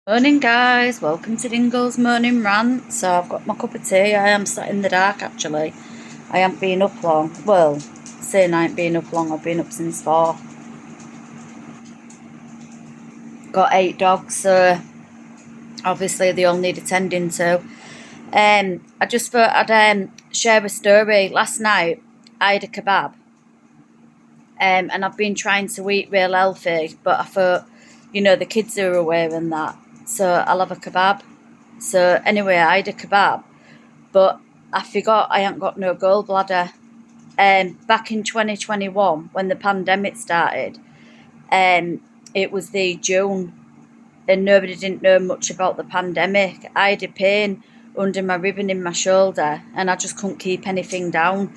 Morning guys, welcome to Dingle's Morning Rant. So I've got my cup of tea. I am sat in the dark actually. I haven't been up long. Well, saying I ain't been up long, I've been up since 4. Got 8 dogs, so obviously they all need attending to. I just thought I'd share a story. Last night I had a kebab. And I've been trying to eat real healthy, but I thought, the kids are away and that, so I'll have a kebab. So anyway, I had a kebab, but I forgot I ain't got no gallbladder. Back in 2021, when the pandemic started, it was the June, and nobody didn't know much about the pandemic. I had a pain under my ribbon in my shoulder, and I just couldn't keep anything down.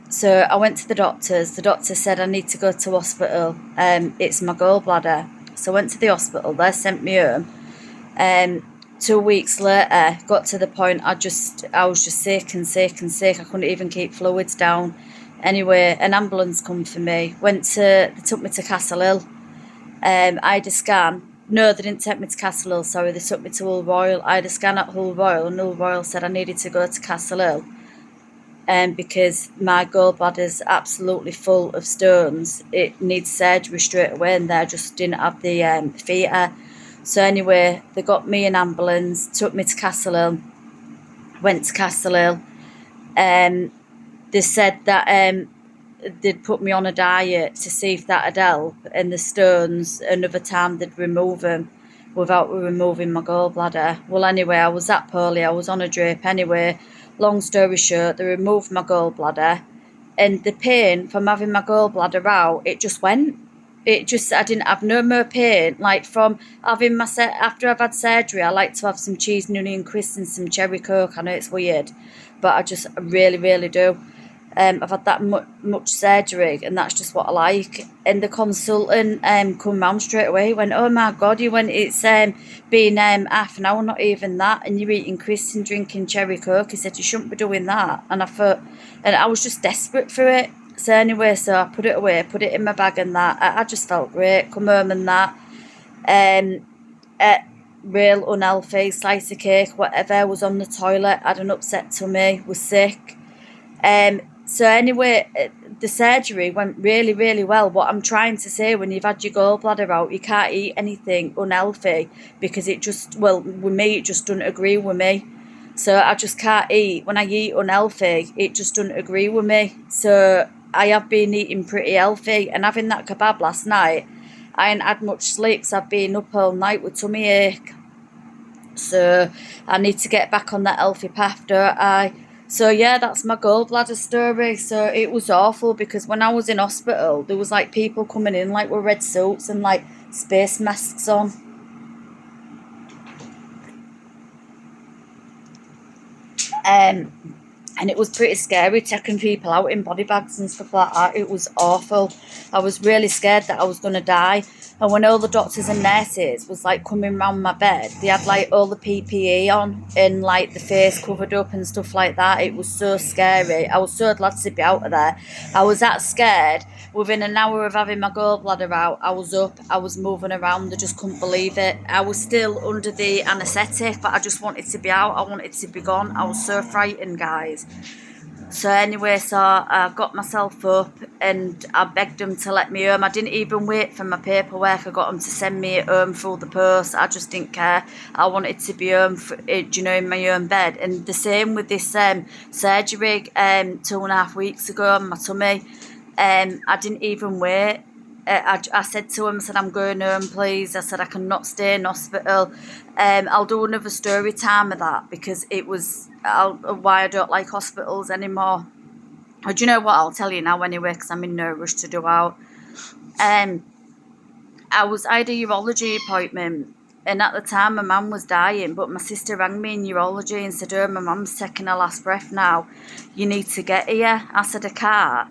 So I went to the doctors. The doctor said I need to go to hospital. It's my gallbladder. So I went to the hospital. They sent me home. 2 weeks later, got to the point I was just sick and sick and sick. I couldn't even keep fluids down. Anyway, an ambulance come for me. They took me to Castle Hill. I had a scan. No, they didn't take me to Castle Hill, sorry, they took me to Hull Royal. I had a scan at Hull Royal, and Hull Royal said I needed to go to Castle Hill. Because my gallbladder's absolutely full of stones. It needs surgery straight away, and they just didn't have the theatre. So anyway, they got me an ambulance, took me to Castle Hill, went to Castle Hill. They said that they'd put me on a diet to see if that'd help, and the stones, another time they'd remove them without removing my gallbladder. Well, anyway, I was that poorly, I was on a drip anyway. Long story short, they removed my gallbladder, and the pain from having my gallbladder out, it just went. I didn't have no more pain. Like from having after I've had surgery, I like to have some cheese and onion crisps and some cherry coke. I know it's weird, but I just really, really do. I've had that much surgery, and that's just what I like. And the consultant come round straight away. He went, "Oh my God," he went, "it's been half an hour, not even that, and you're eating crisps and drinking cherry coke." He said, "You shouldn't be doing that." And I thought, and I was just desperate for it. So anyway, so I put it away, put it in my bag, and that I just felt great. Come home and that, real unhealthy, slice of cake, whatever. Was on the toilet, had an upset tummy, was sick. So anyway, the surgery went really, really well. What I'm trying to say, when you've had your gallbladder out, you can't eat anything unhealthy, because with me, it just doesn't agree with me. So I just can't eat. When I eat unhealthy, it just doesn't agree with me. So I have been eating pretty healthy, and having that kebab last night, I ain't had much sleep, so I've been up all night with tummy ache. So I need to get back on that healthy path, don't I? So yeah, that's my gallbladder story. So it was awful, because when I was in hospital, there was like people coming in like with red suits and like space masks on. Um, and it was pretty scary taking people out in body bags and stuff like that. It was awful. I was really scared that I was going to die. And when all the doctors and nurses was like coming round my bed, they had like all the PPE on and like the face covered up and stuff like that. It was so scary. I was so glad to be out of there. I was that scared. Within an hour of having my gallbladder out, I was up, I was moving around, I just couldn't believe it. I was still under the anaesthetic, but I just wanted to be out, I wanted to be gone. I was so frightened, guys. So anyway, so I got myself up and I begged them to let me home. I didn't even wait for my paperwork. I got them to send me home through the post. I just didn't care. I wanted to be home, in my own bed. And the same with this surgery 2.5 weeks ago on my tummy. I didn't even wait. I said to him, I said, "I'm going home, please." I said, "I cannot stay in hospital." I'll do another story time of that, because it was why I don't like hospitals anymore. Or do you know what? I'll tell you now anyway, because I'm in no rush to do out. Um, I had a urology appointment, and at the time my mum was dying, but my sister rang me in urology and said, "Oh, my mum's taking her last breath now. You need to get here." I said, "I can't,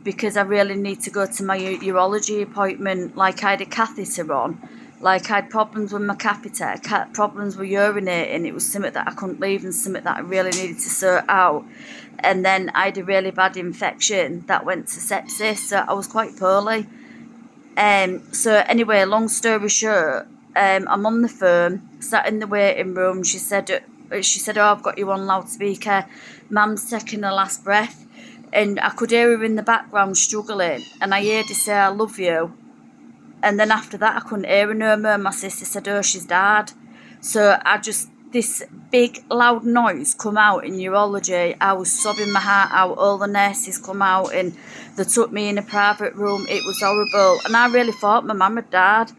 because I really need to go to my urology appointment. Like, I had a catheter on, like I had problems with my catheter, problems with urinating. It was something that I couldn't leave, and something that I really needed to sort out. And then I had a really bad infection that went to sepsis, so I was quite poorly. So anyway, long story short, I'm on the phone, sat in the waiting room. She said, "Oh, I've got you on loudspeaker. Mum's taking her last breath," and I could hear her in the background struggling, and I heard her say, "I love you." And then after that, I couldn't hear her no more. My sister said, "Oh, she's died." So this big loud noise come out in urology. I was sobbing my heart out. All the nurses come out and they took me in a private room. It was horrible. And I really thought my mum had died.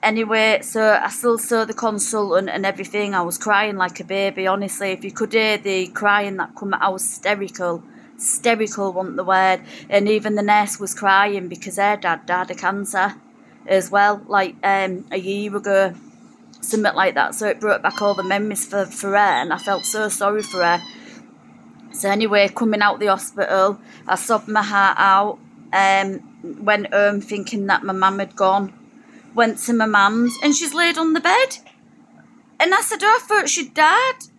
Anyway, so I still saw the consultant and everything. I was crying like a baby, honestly. If you could hear the crying that come out, I was hysterical. Hysterical wasn't the word. And even the nurse was crying because her dad died of cancer as well, like a year ago, something like that. So it brought back all the memories for her, and I felt so sorry for her. So anyway, coming out the hospital, I sobbed my heart out. Went home thinking that my mum had gone. Went to my mum's, and she's laid on the bed. And I said, "Oh, I thought she'd died."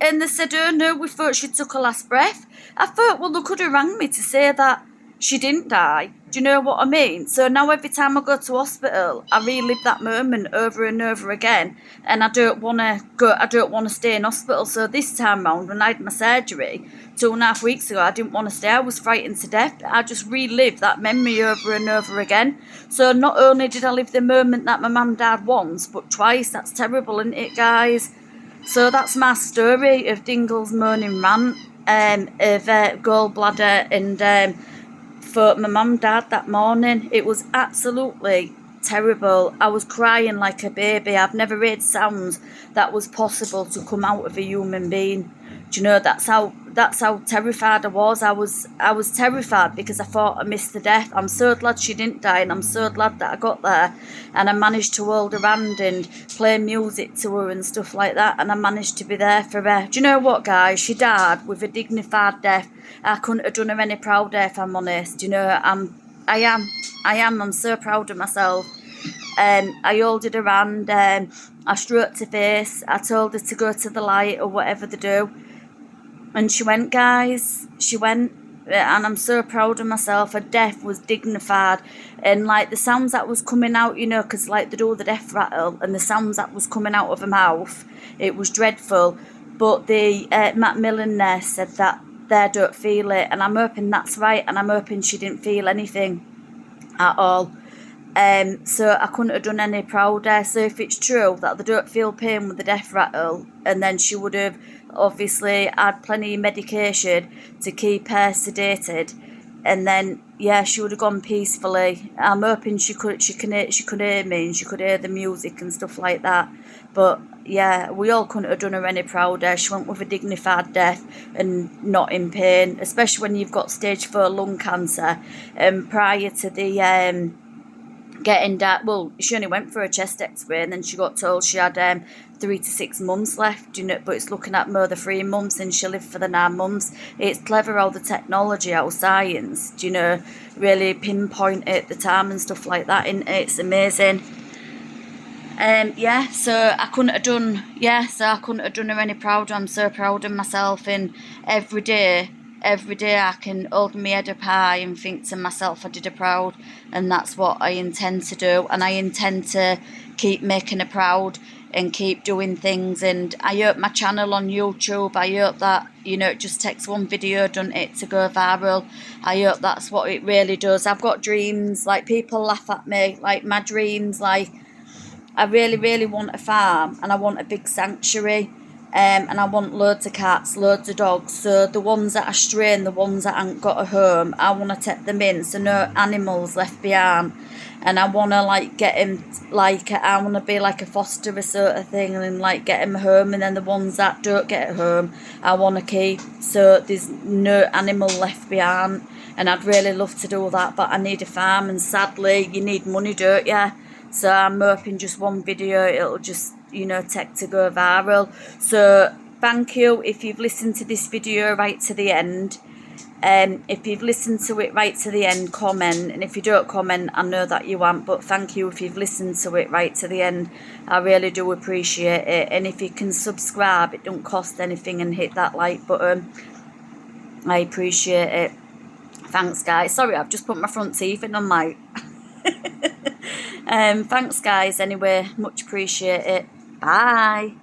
And they said, "Oh no, we thought she took her last breath." I thought, well, they could have rang me to say that she didn't die. Do you know what I mean? So now every time I go to hospital, I relive that moment over and over again, and I don't want to go. I don't want to stay in hospital. So this time round, when I had my surgery 2.5 weeks ago, I didn't want to stay. I was frightened to death. I just relived that memory over and over again. So not only did I live the moment that my mum died once, but twice. That's terrible, isn't it, guys? So that's my story of Dingle's moaning rant, of gallbladder, and for my mum died that morning. It was absolutely terrible. I was crying like a baby. I've never heard sounds that was possible to come out of a human being. Do you know, that's how terrified I was. I was terrified because I thought I missed the death. I'm so glad she didn't die, and I'm so glad that I got there and I managed to hold her hand and play music to her and stuff like that, and I managed to be there for her. Do you know what, guys? She died with a dignified death. I couldn't have done her any prouder, if I'm honest. You know, I am. I'm so proud of myself. I holded her hand. I stroked her face. I told her to go to the light or whatever they do. And she went, guys. She went. And I'm so proud of myself. Her death was dignified. And like the sounds that was coming out, you know, because like they do the death rattle, and the sounds that was coming out of her mouth, it was dreadful. But the Macmillan nurse said that they don't feel it. And I'm hoping that's right. And I'm hoping she didn't feel anything at all. So I couldn't have done any prouder. So if it's true that they don't feel pain with the death rattle, and then she would have obviously had plenty of medication to keep her sedated, and then yeah, she would have gone peacefully. I'm hoping she could hear me, and she could hear the music and stuff like that. But yeah, we all couldn't have done her any prouder. She went with a dignified death and not in pain, especially when you've got stage 4 lung cancer. And prior to the getting that, well, she only went for a chest x-ray, and then she got told she had 3 to 6 months left, you know, but it's looking at more than 3 months, and she lived for the 9 months. It's clever how the technology, how science, you know, really pinpoint it, the time and stuff like that, and it's amazing. So I couldn't have done her any prouder. I'm so proud of myself, and every day I can hold my head up high and think to myself, I did her proud, and that's what I intend to do. And I intend to keep making her proud and keep doing things. And I hope my channel on YouTube, I hope that, you know, it just takes one video, doesn't it, to go viral. I hope that's what it really does. I've got dreams, like people laugh at me, like my dreams, like I really, really want a farm, and I want a big sanctuary, and I want loads of cats, loads of dogs. So the ones that are stray and the ones that ain't got a home, I want to take them in, so no animals left behind. And I want to like get him, like I want to be like a fosterer sort of thing, and like get him home. And then the ones that don't get a home, I want to keep, so there's no animal left behind. And I'd really love to do that, but I need a farm, and sadly you need money, don't you? So I'm hoping just one video, it'll just, you know, take to go viral. So thank you if you've listened to this video right to the end. If you've listened to it right to the end, comment. And if you don't comment, I know that you won't, but thank you if you've listened to it right to the end. I really do appreciate it. And if you can subscribe, it don't cost anything, and hit that like button, I appreciate it. Thanks, guys. Sorry, I've just put my front teeth in on my Thanks guys anyway, much appreciate it. Bye.